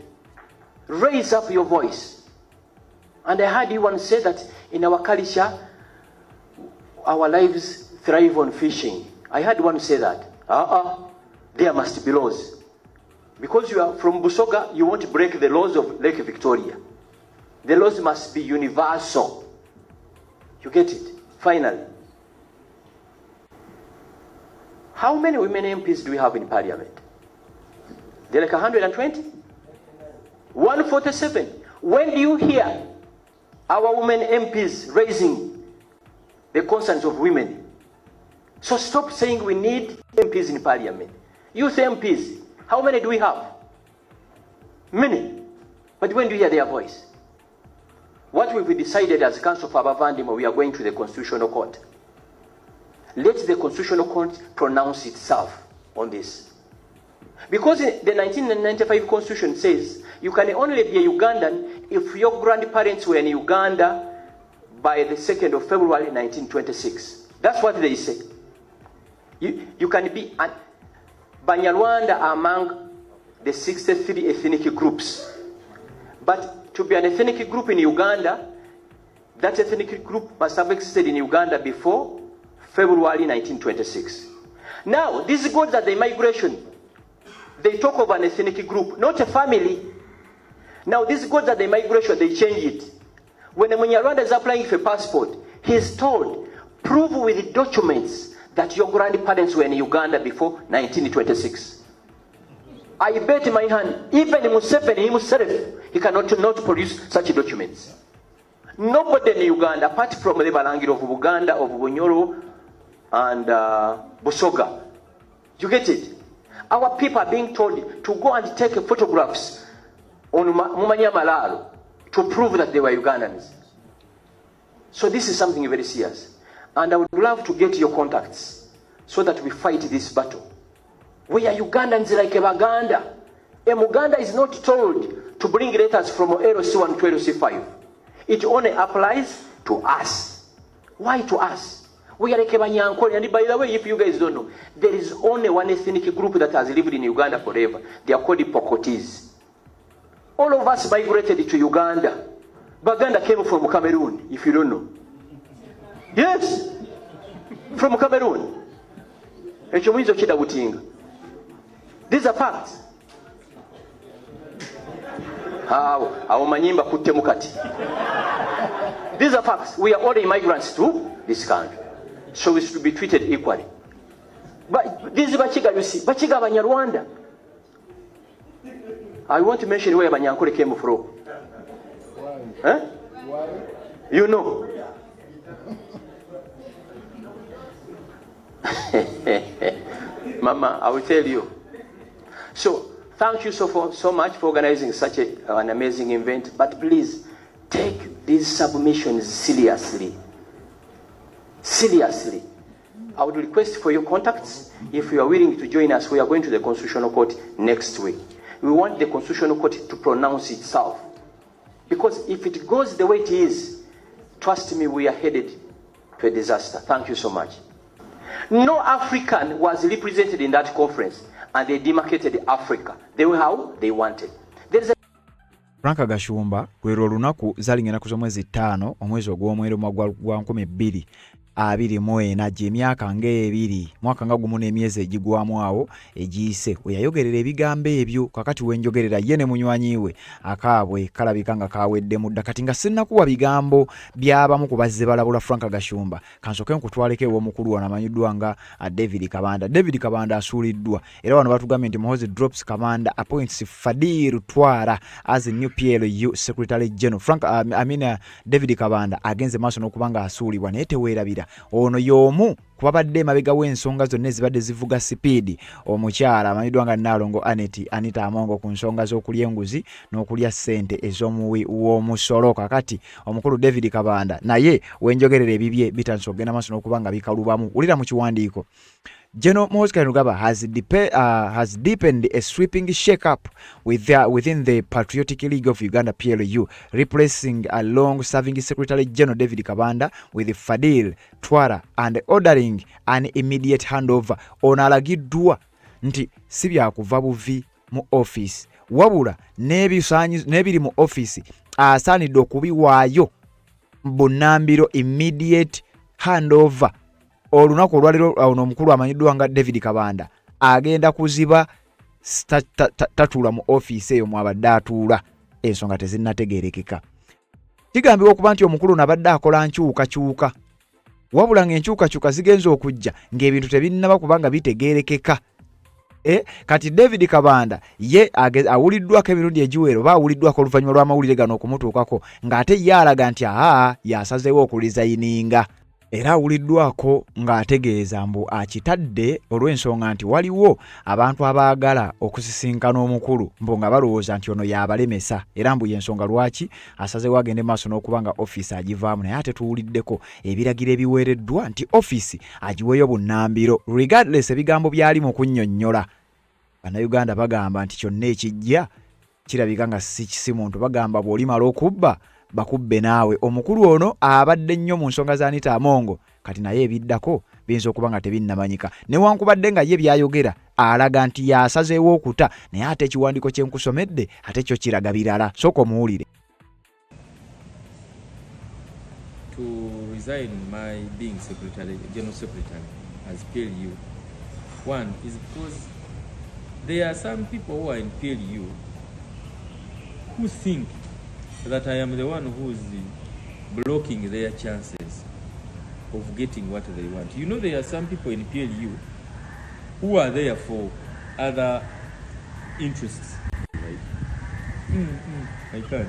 Raise up your voice. And I heard you once say that in our culture, our lives thrive on fishing. I heard one say that. There must be laws. Because you are from Busoga, you won't break the laws of Lake Victoria. The laws must be universal. You get it? Finally. How many women MPs do we have in parliament? They're like 120? 147. When do you hear our women MPs raising the concerns of women? So stop saying we need MPs in parliament. Youth MPs, how many do we have? Many. But when do you hear their voice? What we've decided as Council for Abavandimo, we are going to the Constitutional Court. Let the Constitutional Court pronounce itself on this. Because the 1995 Constitution says you can only be a Ugandan if your grandparents were in Uganda by the 2nd of February 1926. That's what they say. You can be an Banyarwanda among the 63 ethnic groups. But to be an ethnic group in Uganda, that ethnic group must have existed in Uganda before February 1926. Now, these goes at the migration. They talk of an ethnic group, not a family. Now, these goes at the migration, they change it. When a Munyarwanda is applying for a passport, he is told, prove with documents that your grandparents were in Uganda before 1926. I bet my hand, even Museveni himself, he cannot not produce such documents. Nobody in Uganda, apart from the Balangiro of Buganda, of Bunyoro, and Busoga. You get it? Our people are being told to go and take photographs on Mumanya Malalo to prove that they were Ugandans. So this is something very serious. And I would love to get your contacts so that we fight this battle. We are Ugandans like a Baganda. A Muganda is not told to bring letters from LC1 to LC5. It only applies to us. Why to us? We are like a Banyankole. And by the way, if you guys don't know, there is only one ethnic group that has lived in Uganda forever. They are called the Pokotis. All of us migrated to Uganda. Baganda came from Cameroon, if you don't know. Yes, from Cameroon. These are facts. These are facts. We are all immigrants to this country. So we should be treated equally. But this is Bachiga, you see. Bachiga Banyarwanda. I want to mention where Banyankole came from. Why? Huh? Why? You know. Mama, I will tell you. So, thank you so much for organizing such an amazing event. But please, take these submissions seriously. Seriously. I would request for your contacts. If you are willing to join us, we are going to the Constitutional Court next week. We want the Constitutional Court to pronounce itself. Because if it goes the way it is, trust me, we are headed to a disaster. Thank you so much. No African was represented in that conference, and they demarcated Africa. They were how they wanted. There is a Frank Gashumba lwero olunaku zalinga ennaku z'omwezi 5 omwezi ogw'omwero gwa 2024 gye emyaka ng'ebiri mwaka nga gumu n'emyezi egigwamu awo egiyise we yayogerera ebigambo ebyo kakati we njogerera ye ne munywanyi we akaabwe kalabika nga kaweddemu dda kati nga sinnakuwa bigambo by'abamu ku bazze balabula Frank Gashumba kansooke nkutwaleko ew'omukulu wano amanyiddwa nga David Kabanda. David Kabanda asuuliddwa era wano batugambye nti Muhoozi drops Kabanda appoints Fadil Twala as a new PLU Secretary General. David Kabanda agenze maaso n'okuba nga asuulibwa naye teweerabira ono y'omu kubabadde mabega w'ensonga zonna ezibadde zivuga sipiidi omukyala amanyiddwa nga Nnaalongo Anita Amongo ku nsonga z'okulya enguzi n'okulya ssente ez'omuwi w'omusolo. Kakati omukulu David Kabanda naye wenjogerera ebibye bitanso ogenda maaso n'okuba nga bikalubamu. Wulira mu kiwandiiko. General Muhoozi Kainerugaba has deepened a sweeping shake-up within the Patriotic League of Uganda PLU, replacing a long-serving Secretary General David Kabanda with Fadil Twala and ordering an immediate handover. Ono alagiddwa nti si byakuva buvi mu office wabula n'ebiri mu office asaanidde okubiwaayo bunnambiro immediate handover. Olunaku olwaliro ono omukulu amanyiddwa nga David Kabanda agenda kuziba tatula mu office eyo mwabadde atuula ensonga tezinnategeerekeka. Kigambibwa okuba nti omukulu nabadde akola nkyukakyuka wabula ng'enkyukakyuka zigenza okujja ng'ebintu tebinnaba kubanga bitegeerekeka. Kati David Kabanda ye awuliddwako emirundi egiwero oba awuliddwako oluvannyuma lw'amawulire gano okumutuukako ng'ate ye alaga nti yasazeewo okulizayininga. Era awuliddwako ng'ategeeza mbu akitadde olw'ensonga nti waliwo abantu abaagala okusisinkana omukulu mbu nga balowooza nti ono y'abalemesa, era mbu y'ensonga lwaki asazeewo agende maaso n'okuba nga ofiisi agivaamu, naye ate tuwuliddeko ebiragiro ebiweereddwa nti ofiisi agiweeyo bunnambiro regardless ebigambo byali mu kunnyonnyola. Bannayuganda bagamba nti kyonna ekijja kirabika nga si muntu, bagamba bw'olimala okubba bakubbe naawe. Omukulu ono abadde nnyo mu nsonga za Anita Amongo, kati naye ebiddako biyinza okuba nga tebinnamanyika. Newankubadde nga ye byayogera alaga nti yasazeewo okuta, naye ate ekiwandiiko kye nkusomedde ate kyo kiraga birala. Sooka omuwulire. To resign my being general secretary as PLU, one is because there are some people who are in PLU who think that I am the one who is blocking their chances of getting what they want. You know, there are some people in PLU who are there for other interests. Right? I can't.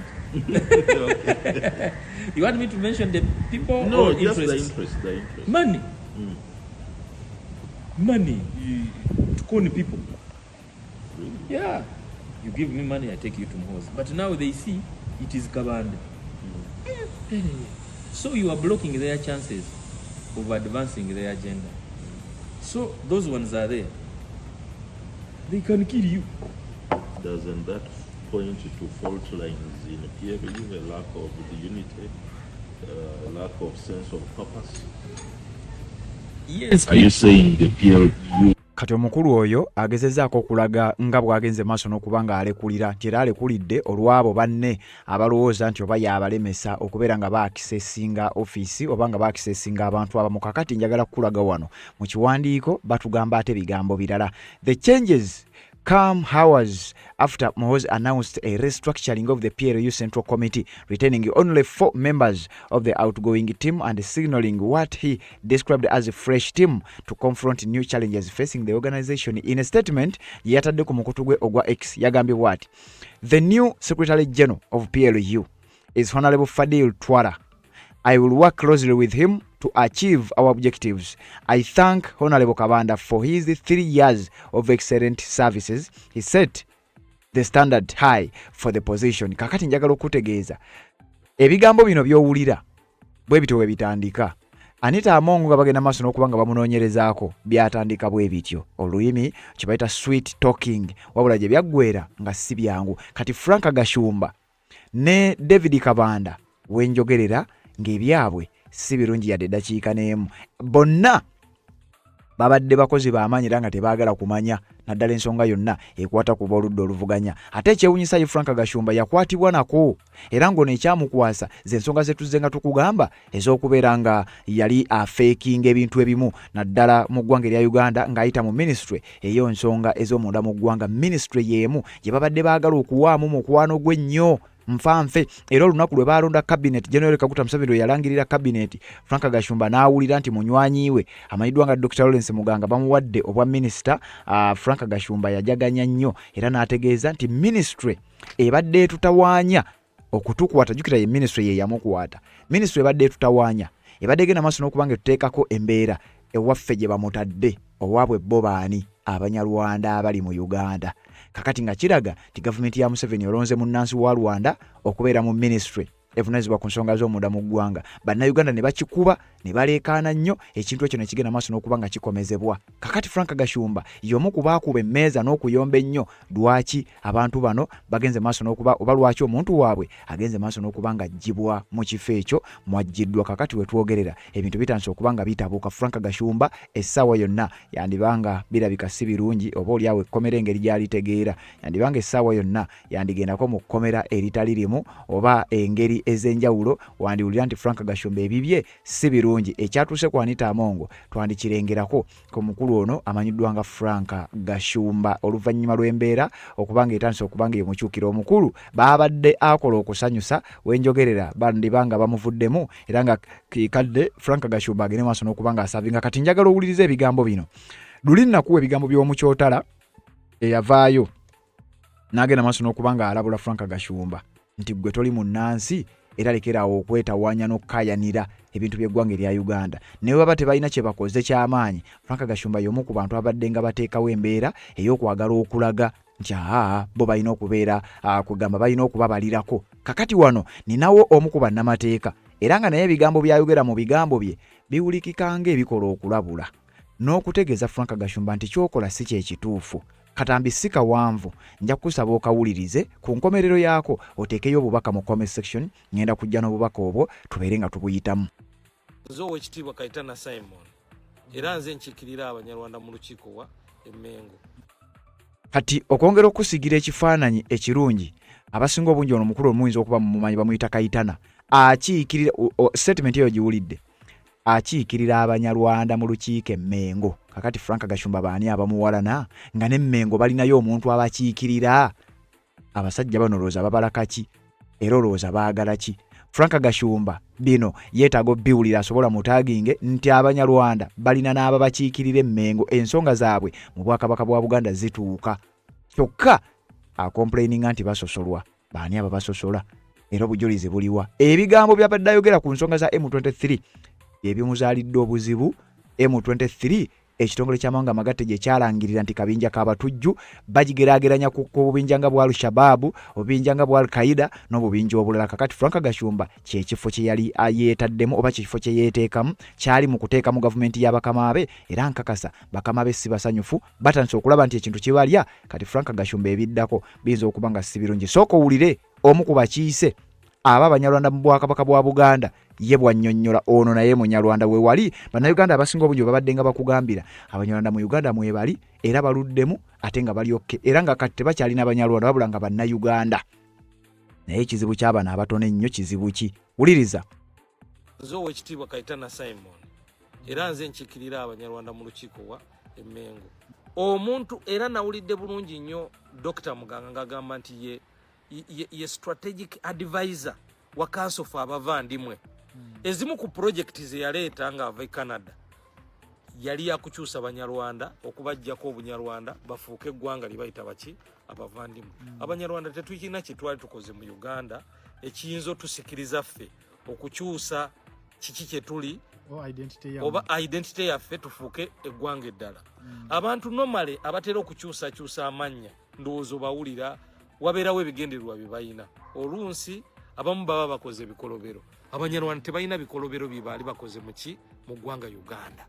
You want me to mention the people? No, or just interests? the interest. Money. Money. To con people. Really? Yeah. You give me money, I take you to Mhoza. But now they see it is Kabanda. So you are blocking their chances of advancing their agenda. So those ones are there. They can kill you. Doesn't that point to fault lines in PLU, a lack of the unity, lack of sense of purpose? Yes. Are you saying the PLU? Kati omukulu oyo agezezzaako okulaga nga bw'agenze maaso n'okuba nga alekulira nti era alekulidde olw'abo banne abalowooza nti oba y'abalemesa okubeera nga baakisesinga ofiisi oba nga baakisesinga abantu abamu. Kakati njagala kukulaga wano mu kiwandiiko batugamba ate bigambo birala. The changes come hours after Muhoozi announced a restructuring of the PLU Central Committee, retaining only 4 members of the outgoing team and signaling what he described as a fresh team to confront new challenges facing the organization. In a statement, yatadde ku mukutu gwe ogwa X yagambye bw'ati: The new Secretary General of PLU is Honorable Fadil Twala. I will work closely with him to achieve our objectives. I thank Honorable Kabanda for his 3 years of excellent services. He set the standard high for the position. Kakati njagala okutegeeza ebigambo bino by'owulira bwe bityo bwe bitandika. Anita Amongo nga bagenda maaso n'okuba nga bamunoonyerezaako byatandika bwe bityo. Oluyimi kye bayita sweet talking, wabula gye byaggwera nga si byangu. Kati Frank Gashumba ne David Kabanda wenjogerera ng'ebyabwe si birungi yadde eddakiika n'emu. Bonna babadde bakozi b'amaanyi era nga tebaagala kumanya naddala ensonga yonna ekwata ku b'oludda oluvuganya. Ate ekyewuunyisa ye Frank Gashumba yakwatibwa nako, era ng'ono ekyamukwasa ze ensonga ze tuzze nga tukugamba ez'okubeera nga yali afeekinga ebintu ebimu naddala mu ggwanga erya Uganda ng'ayita mu ministry eyo ensonga ez'omunda mu ggwanga. Ministry y'emu gye babadde baagala okuwaamu mukwano gwe nnyo nfanfe. Era olunaku lwe baalonda cabinet, General Kaguta Museveni yalangirira cabinet, Frank Gashumba n'awulira nti munywanyiwe amanyiddwa nga Dr. Lawrence Muganga bamuwadde obwa minister. Frank Gashumba yajaganya nnyo era n'ategeeza nti ministry ebadde tutawaanya okutukwata. Jukira ye ministry ye yamukwata. Ministry ebadde tutawaanya ebadde genda maaso n'okuba nga tuteekako embeera ewaffe gye bamutadde owaabwe bo baani Abanyarwanda abali mu Uganda. Kakati nga kiraga nti gavumenti ya Museveni olonze munnansi wa Rwanda okubeera mu ministry evunaanyizibwa ku nsonga z'omunda mu ggwanga. Bannayuganda ne bakikuba ne baleekaana nnyo, ekintu ekyo ne kigenda maaso n'okuba nga kikomezebwa. Kakati Frank Gashumba y'omu ku baakuba emmeeza n'okuyomba ennyo lwaki abantu bano bagenze maaso n'okuba oba lwaki omuntu waabwe agenze maaso n'okuba nga ajjibwa mu kifo ekyo mwajjiddwa. Kakati we twogerera ebintu bitandise okuba nga bitabuuka. Frank Gashumba essaawa yonna yandibanga birabika si birungi, oba oli awo ekkomera engeri gy'alitegeera, yandibanga essaawa yonna yandigendako mu kkomera eritali limu oba engeri engeri ez'enjawulo wandiwulira nti Frank Gashumba ebibye si birungi. Ekyatuuse ku Anita Amongo twandikirengerako ku mukulu ono amanyiddwa nga Frank Gashumba oluvannyuma lw'embeera okubanga etandise okubanga ye mukyukira omukulu baabadde akola okusanyusa wenjogerera bandibanga bamuvuddemu era nga kadde Frank Gashumba agende maaso n'okubanga asavinga. Kati njagala owuliriza ebigambo bino. Luli nakuwa ebigambo by'omukyotala eyavaayo n'agenda maaso n'okubanga alabula Frank Gashumba nti gwe toli munnansi era lekerawo okwetawaanya n'okkayanira ebintu by'eggwanga erya Uganda. Naye baba tebalina kye bakoze ky'amaanyi. Frank Gashumba y'omu ku bantu abadde nga bateekawo embeera ey'okwagala okulaga nti bo balina okubeera kugamba balina okubabalirako. Kakati wano ninawo omu ku bannamateeka era nga naye ebigambo by'ayogera mu bigambo bye biwulikika ng'ebikola okulabula n'okutegeeza Frank Gashumba nti kyokola si kye kituufu. Katambi si kawanvu, nja kusaba okawulirize ku nkomerero yaako oteekeyo obubaka mu comment section, ngenda kujja n'obubaka obwo tubeere nga tubuyitamu. Nze Oweekitiibwa Kayitana Simon era nze nkiikirira Abanyarwanda mu lukiiko wa Emmengo. Kati okwongera okusigira ekifaananyi ekirungi abasinga obungi ono mukulu omuyinza okuba mumumanyi bamuyita Kayitana akiikirira statement eyo giwulidde akiikirira Abanyarwanda mu lukiiko Emmengo. Kakati Frank Gashumba baani abamuwalana nga n'Emmengo balinayo omuntu abakiikirira. Abasajja bano looza babalaka ki era olowooza baagala ki? Frank Gashumba bino yeetaaga biwulira asobola mutaaginge nti Abanyarwanda balina n'ababakiikirira Emmengo ensonga zaabwe mu Bwakabaka bwa Buganda zituuka. Kyokka akomplaininga nti basosolwa. Baani ababasosola era obujulizi buliwa? Ebigambo by'abadde ayogera ku nsonga za M23 ebyomuzaalidde obuzibu. M23 ekitongole ky'amawanga amagatte gye kyalangirira nti kabinja k'abatujju bagigeraageranya ku bubinja nga bwa Al-Shabaab, obubinja nga bwa Al-Qaeda n'obubinja obulala. Kakati Frank Gashumba kyekifo kye yali yeetaddemu oba kyekifo kye yeeteekamu kyali mu kuteeka mu gavumenti y'abakama be era nkakasa bakama be si basanyufu batandise okulaba nti ekintu kibalya. Kati Frank Gashumba ebiddako biyinza okuba nga si birungi. Sooka owulire omu ku bakiise aba Abanyarwanda mu Bwakabaka bwa Buganda ye bwannyonnyola ono naye Munyarwanda we wali. Bannayuganda abasinga obungi babadde nga bakugambira Abanyarwanda mu Uganda mwe bali era baluddemu ate nga bali okke era nga kati tebakyalina Abanyarwanda wabula nga Bannayuganda. Naye ekizibu ky'abana abatono ennyo kizibu ki? Wuliriza. Nze Oweekitiibwa Kayitana Simon era nze nkiikirira Abanyarwanda mu lukiiko wa Emmengo. Omuntu era nawulidde bulungi nnyo Dr. Muganga ng'agamba nti ye strategic advisor wa Council of Abavandimwe. Ezimu ku project ze yaleeta nga ava Canada yali yakukyusa Abanyarwanda okubajjako Obunyarwanda bafuuke eggwanga libayita baki abavandimwe. Abanyarwanda tetuyina kye twali tukoze mu Uganda ekiyinza tusikiriza ffe okukyusa kiki kye tuli oba identity yaffe tufuuke eggwanga eddala. Abantu normally abatera okukyusa amannya ndowooza bawulira wabeerawo ebigendererwa bye balina. Olunsi abamu baba bakoze bikolobero. Abanyarwanda tebalina bikolobero bye baali bakoze mu ggwanga Uganda.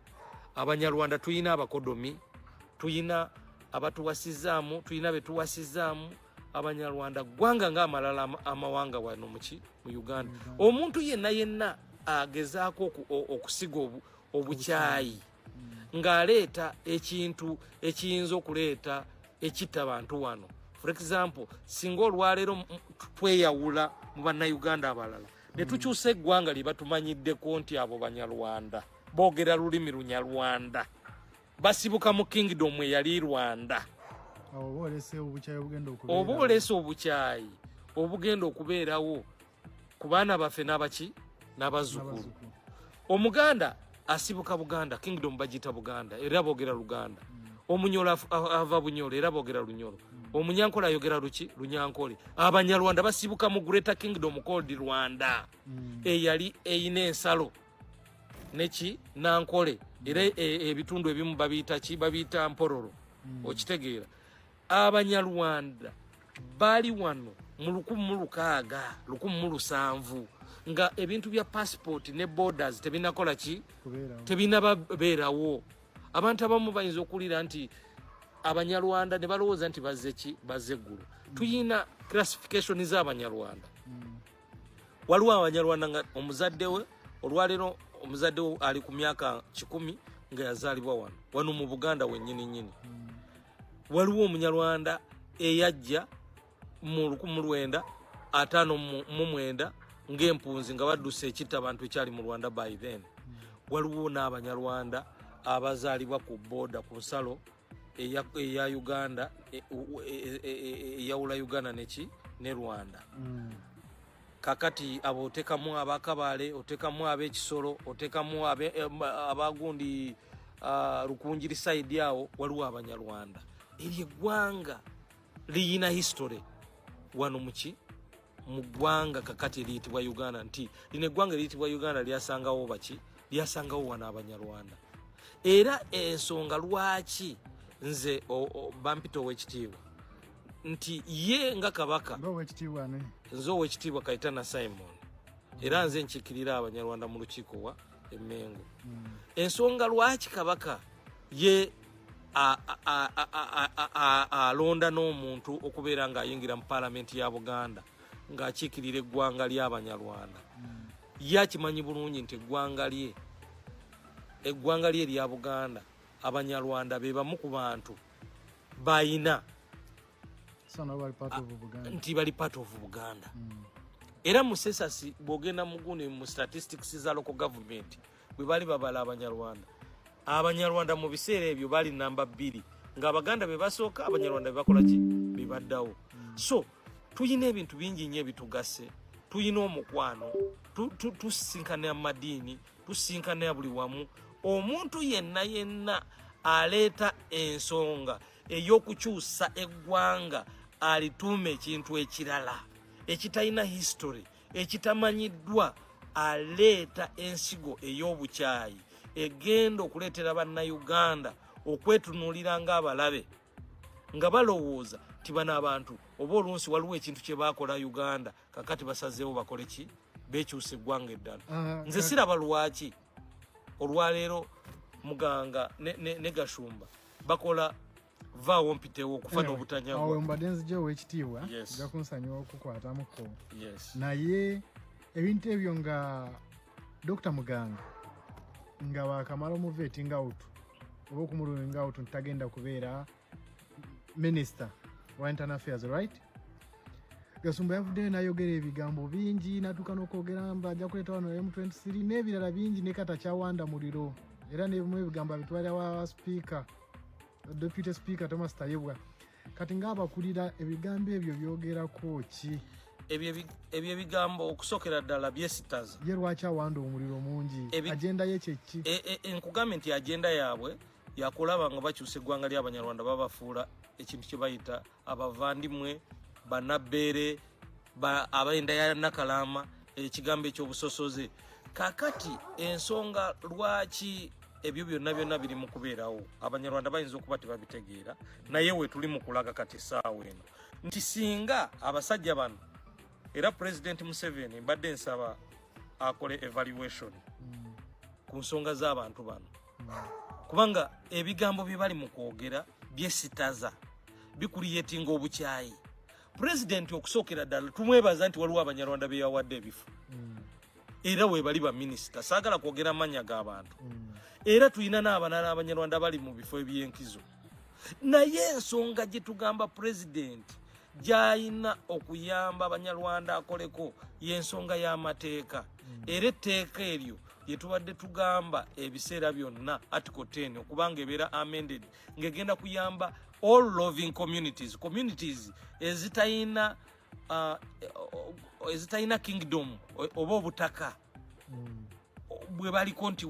Abanyarwanda tuyina abakodomi, tuyina abatuwasizaamu, tuyina betuwasizaamu. Abanyarwanda ggwanga ng'amalala amawanga wano mu Uganda. Omuntu yenna agezaako okusiga obukyayi ng'aleeta ekintu ekiyinza okuleeta ekitta abantu wano. For example, singa olwaleero tweyawula mu Bannayuganda abalala ne tukyusa eggwanga lye batumanyiddeko nti abo Banyarwanda boogera lulimi Lunyarwanda basibuka mu kingdom eyali Rwanda. Oba oleese obukyayi obugenda okubeerawo ku baana baffe n'abaki n'abazzukulu. Omuganda asibuka Buganda, kingdom bagita Buganda era boogera Luganda. Omunyola ava Bunyolo era boogera Lunyolo. Omunyankole ayogera Lunyankole. Abanyarwanda basibuka mu Greater Kingdom called Rwanda eyali eyina ensalo neki Nankole era ebitundu ebimu babiyita Mpororo. Okitegeera Abanyarwanda bali wano mu 1600 nga ebintu bya passport ne borders tebinakola ki tebinabeerawo. Abantu abamu bayinza okulira nti Abanyarwanda ne balowooza nti bazze eggulu. Tuyina classification z'Abanyarwanda. Waliwo Abanyarwanda nga omuzadde we olwaleero omuzadde we ali ku myaka 10 nga yazaalibwa wano mu Buganda wennyini. Waliwo Omunyarwanda eyajja mu 1959 ng'empunzi nga badduse ekita abantu ekyali mu Rwanda by then. Waliwo n'Abanyarwanda abazaalibwa ku boda ku nsalo eya Uganda eyawula Uganda ne Rwanda. Kakati abo otekamu Abakabale, otekamu ab'Ekisolo, otekamu abagundi Rukunjiri side yawo, waliwo Abanyarwanda. Eryo eggwanga liyina history wano mu ggwanga kakati eriyitibwa Uganda, nti lino eggwanga eriyitibwa Uganda lyasangawo baki? Lyasangawo wano Abanyarwanda. Era ensonga lwaki nze bampita ow'ekitiibwa nti ye nga Kabaka nze ow'ekitiibwa Kayitana Simon, era nze nkiikirira Abanyarwanda mu lukiiko wa Emmengo. Ensonga lwaki Kabaka ye alonda n'omuntu okubeera ng'ayingira mu Paalamenti ya Buganda ng'akiikirira eggwanga ly'Abanyarwanda, ye akimanyi bulungi nti eggwanga lye erya Buganda, Abanyarwanda be bamu ku bantu bayina nti bali part of Buganda. Era mu census bw'ogenda mu statistics za local government bwe bali babala Abanyarwanda mu biseera ebyo bali namba 2, ng'Abaganda be basooka, Abanyarwanda be bakola ki? Be baddawo. So tuyina ebintu bingi nnyo ebitugase, tuyina omukwano, tusinkana amadiini, tusinkana buli wamu. Omuntu yenna aleeta ensonga ey'okukyusa eggwanga alituuma ekintu ekirala ekitalina history, ekitamanyiddwa, aleeta ensigo ey'obukyayi egenda okuleetera bannayuganda okwetunuulira ng'abalabe, nga balowooza ti bano abantu oba olunsi waliwo ekintu kye baakola Uganda kakati basazeewo bakole ki? Beekyusa eggwanga eddala. Nze siraba lwaki olwaleero Muganga ne Gashumba bakola vaawo mpitewo okufana obutanyagwa. Awo mbadde nzija ow'ekitiibwa nja kunsonyiwa okukwatamuko. Naye ebintu ebyo nga Dr. Muganga nga bakamala omuvetting out oba okumululinga out ntagenda kubeera Minister wa Internal Affairs, right? Gasumba yavuddeyo n'ayogera ebigambo bingi natuuka n'okwogera mba ajja kuleeta wano M23 n'ebirala bingi ne kata kyawanda muliro, era ne bimu ebigambo abitwalira wa Speaker, Deputy Speaker Thomas Tayebwa. Kati ng'abakulira ebigambo ebyo byogerako ki? Ebyo ebigambo okusookera ddala byesitaza. Ye lwaki awanda omuliro mungi? Agenda ye kyeki? Nkugambye nti agenda yaabwe yakulaba nga bakyusa eggwanga ly'Abanyarwanda babafuula ekintu kye bayita abavandimwe, banabbeere, abayenda ya Nakalama, ekigambo ekyobusosoze. Kakati ensonga lwaki ebyo byonna biri mu kubeerawo, Abanyarwanda bayinza okuba tebabitegeera, naye we tuli mu kulaga kati essaawa eno nti singa abasajja bano, era President Museveni mbadde nsaba akole evaluation ku nsonga z'abantu bano, kubanga ebigambo bye bali mu kwogera byesitaza, bikuliyetinga obukyayi. President okusookera ddala tumwebaza nti waliwo Abanyarwanda be yawadde ebifo, era we bali ba minisita, saagala kwogera amannya g'abantu. Era tulina n'abalala Abanyarwanda bali mu bifo eby'enkizo. Naye ensonga gye tugamba President gy'alina okuyamba Abanyarwanda akoleko y'ensonga y'amateeka. Era etteeka eryo lye tubadde tugamba ebiseera byonna Article 10 okubanga ebeera amended ng'egenda kuyamba all loving communities ezitayina kingdom oba obutaka bwe baliko nti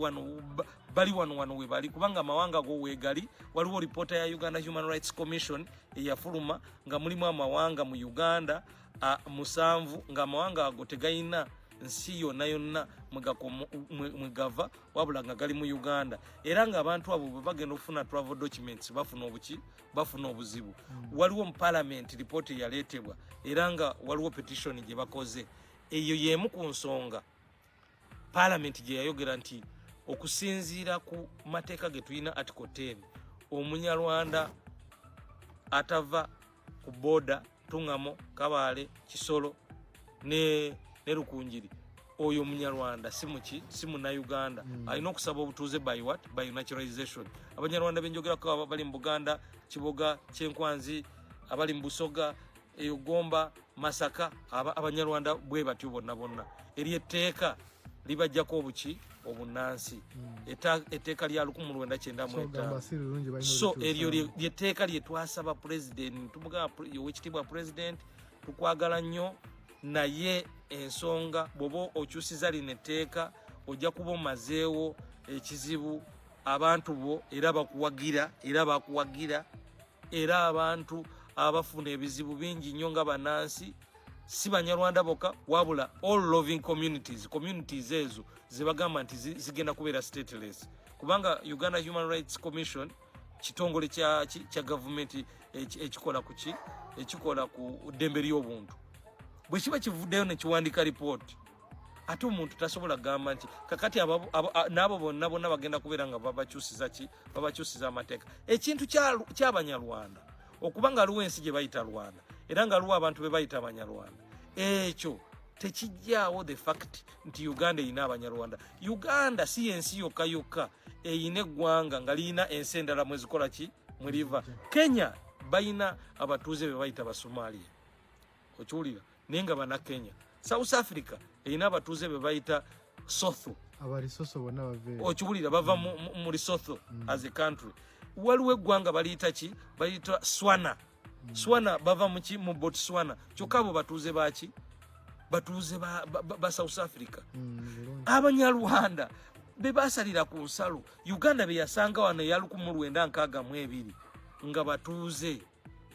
bali wano we bali, kubanga amawanga go weegali. Waliwo reporter ya Uganda Human Rights Commission eyafuluma nga mulimu amawanga mu Uganda 7 nga amawanga ago tegayina nsi yonna mwegava wabula nga gali mu Uganda, era nga abantu abo bwe bagenda okufuna travel documents bafuna obuzibu. Waliwo mu Parliament report yaleetebwa, era nga waliwo petition gye bakoze. Eyo y'emu ku nsonga Parliament gye yayogera nti okusinziira ku mateeka ge tulina Article 10, Omunyarwanda atava ku boda Tungamo, Kabale, Kisolo ne Rukunjiri, oyo Munyarwanda si Munnayuganda, alina okusaba obutuuze by naturalization. Abanyarwanda benjogera ko abali mu Buganda, Kiboga, Kyenkwanzi, abali mu Busoga, Gomba, Masaka, Abanyarwanda bwe batyo bonna eryetteeka libajjako obuki obunansi etteeka lya 1995 so eryo lyetteeka lye twasaba president tumuga owekitiibwa president tukwagala nnyo naye ensonga bwoba okyusiza lino etteeka ojja kuba omazeewo ekizibu abantu bo era bakuwagira era abantu abafuna ebizibu bingi nnyo nga bannansi si Banyarwanda bokka wabula all loving communities ezo zebagamba nti zigenda kubeera stateless kubanga Uganda Human Rights Commission kitongole kya government ekikola ku ddembe ly'obuntu bwe kiba kivuddeyo ne kiwandika report ate omuntu tasobola gamba nti kakati n'abo bonna bagenda kubeera nga babakyusiza amateeka ekintu ky'Abanyarwanda okuba nga aliwo ensi gye bayita Rwanda era nga aliwo abantu be bayita Abanyarwanda ekyo tekijjaawo the fact nti Uganda erina Abanyarwanda. Uganda si ensi yokka eyina eggwanga nga liyina ensi endala mwezikola ki mweriva. Kenya bayina abatuuze be bayita Basomalia okiwulira naye nga bana Kenya. South Africa erina abatuuze be bayita Sotho okiwulira bava mu Lesotho as a country. Waliwo eggwanga baliyita ki baliyita Swana bava mu Botswana kyokka abo batuuze baki batuuze ba South Africa. Abanyarwanda be basalira ku nsalo Uganda be yasanga wano ya 1962 nga batuuze.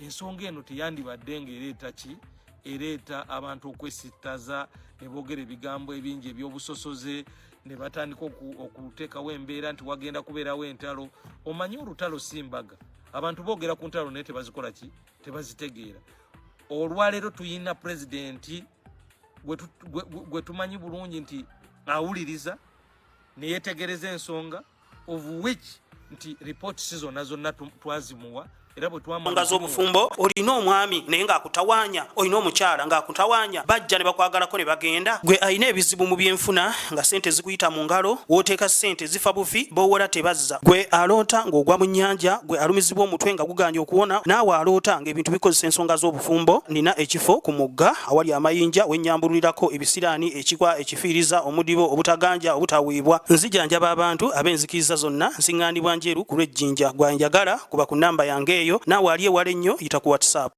Ensonga eno teyandibadde ng'ereeta ki ereeta abantu okwesittaza ne boogera ebigambo ebingi ebyobusosoze ne batandika okuteekawo embeera nti wagenda kubeerawo entalo. Omanyi olutalo simbaga abantu boogera ku ntalo naye tebazikola ki tebazitegeera. Olwaleero tuyina pulezidenti gwe tumanyi bulungi nti awuliriza ne yeetegereza ensonga of which nti reports zonna twazimuwa era bwe twamanga z'obufumbo olina omwami naye ng'akutawanya olina omukyala ng'akutawanya bajja ne bakwagalako ne bagenda gwe alina ebizibu mu byenfuna nga sente zikuyita mu ngalo wooteeka sente zifa bufi b'owola tebazza gwe aloota ng'ogwa mu nnyanja gwe alumizibwa omutwe nga guganja okuwona naawe aloota ng'ebintu bikozesa ensonga z'obufumbo nina ekifo ku mugga awali amayinja wennyambulirako ebisiraani ekikwa ekifiiriza omudibo obutaganja obutaweebwa nzijanjaba abantu ab'enzikiriza zonna nsiŋŋaanibwa njeru ku lw'ejjinja gwanjagala kuba ku nnamba yange naawe ali ewala ennyo yita ku WhatsApp.